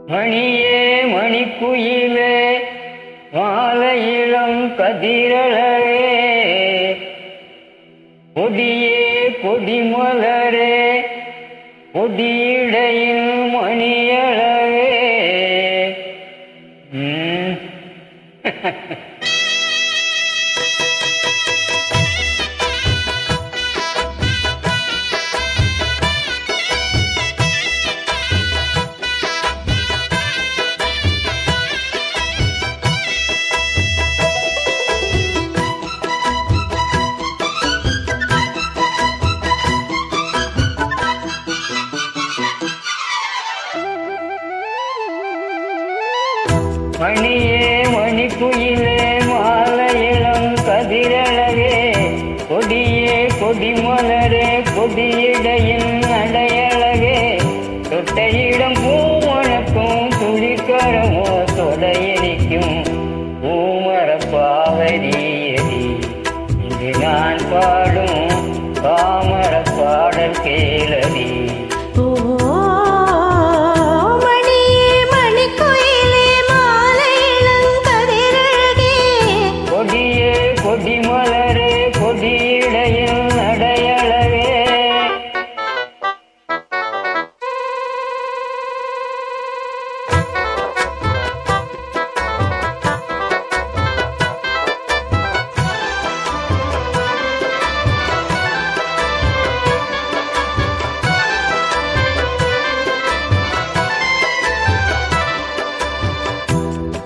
மணியே மணிக்குயிலே மாலையிளம் கதிரழவே கொடியே கொடிமலரே கொடியிடையில் மணியளவே. மணியே மணிக்குயிலே மாலையிளம் கதிரழவே கொடியே கொடிமலரே கொடியிடையின் அடையழவே தொட்டையிடம் பூமணக்கும் துளிக்கரமோ தொடையடிக்கும் பூமரப்பாவதியடி இங்கு நான் பாடும் பாமர பாடல் கேளடி. கொடிமலரே கொடியிடையில் அடையளவே.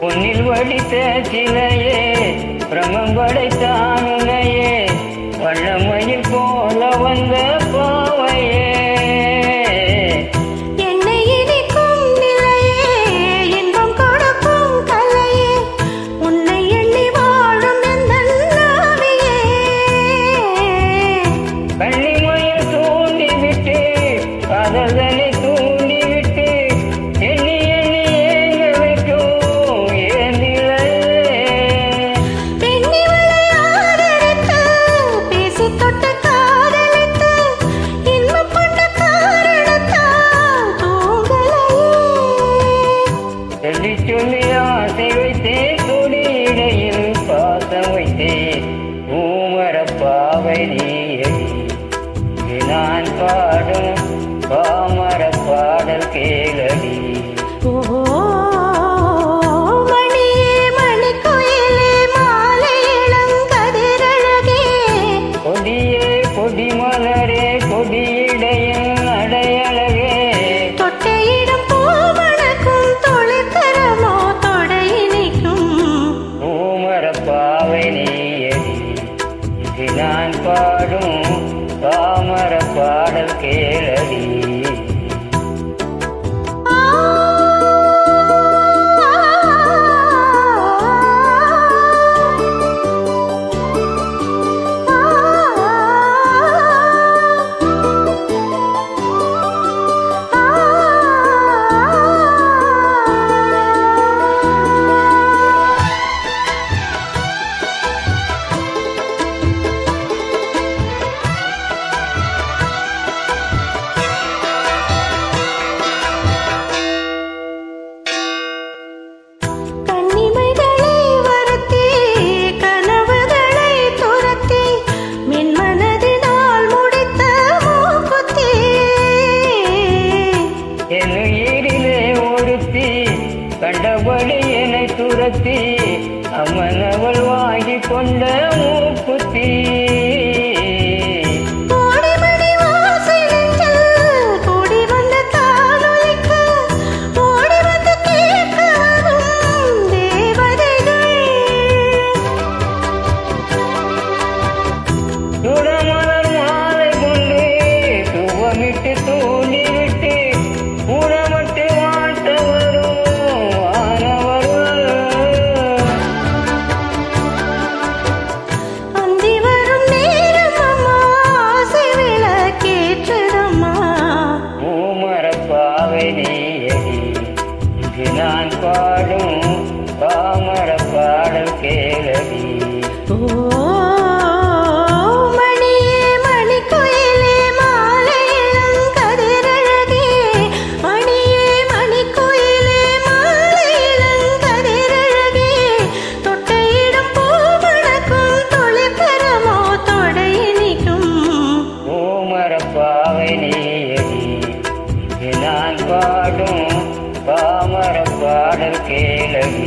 பொன்னில் வடித்த சிலையே பிரமம் படைத்தான் உன்னையே வண்ணமயில் போல வந்த பாவையே என்னை இனிக்கும் நிலையே இன்பம் கொடுக்கும் கலையே உன்னை எண்ணி வாழும் நாவியே கண்ணிமயில் தூண்டிவிட்டு காதலனை தூண்டிவிட்டு எண்ணி எண்ணி ஏங்க வைக்கும் சொல்லி சொல்லி ஆசை வைத்தேன் கொடியிடையில் பாசம் வைத்தேன் பூமரப்பாவை நீயடி இங்கு நான் பாடும் பாமர பாடல் கேளடி. கொடியே கொடிமலரே கொடியிடையில் அடையழவே தொட்டையிடம் பூமணக்கும் தொழிற்கரமோ தொடையினைக்கும் பூமரப்பாவை நீயடி இங்கு நான் பாடும் பாமர பாடல் கேளடி. கண்டபடி என்னை துரத்தி அம்மனவள் வாங்கி கொண்ட மூக்குத்தி சுடமலர் மாலை கொண்டு தூவமிட்டு தூண்டிவிட்டு உடமட்டு வாழ்த்த வரும் வானவர்கள் பாடல் கேளடி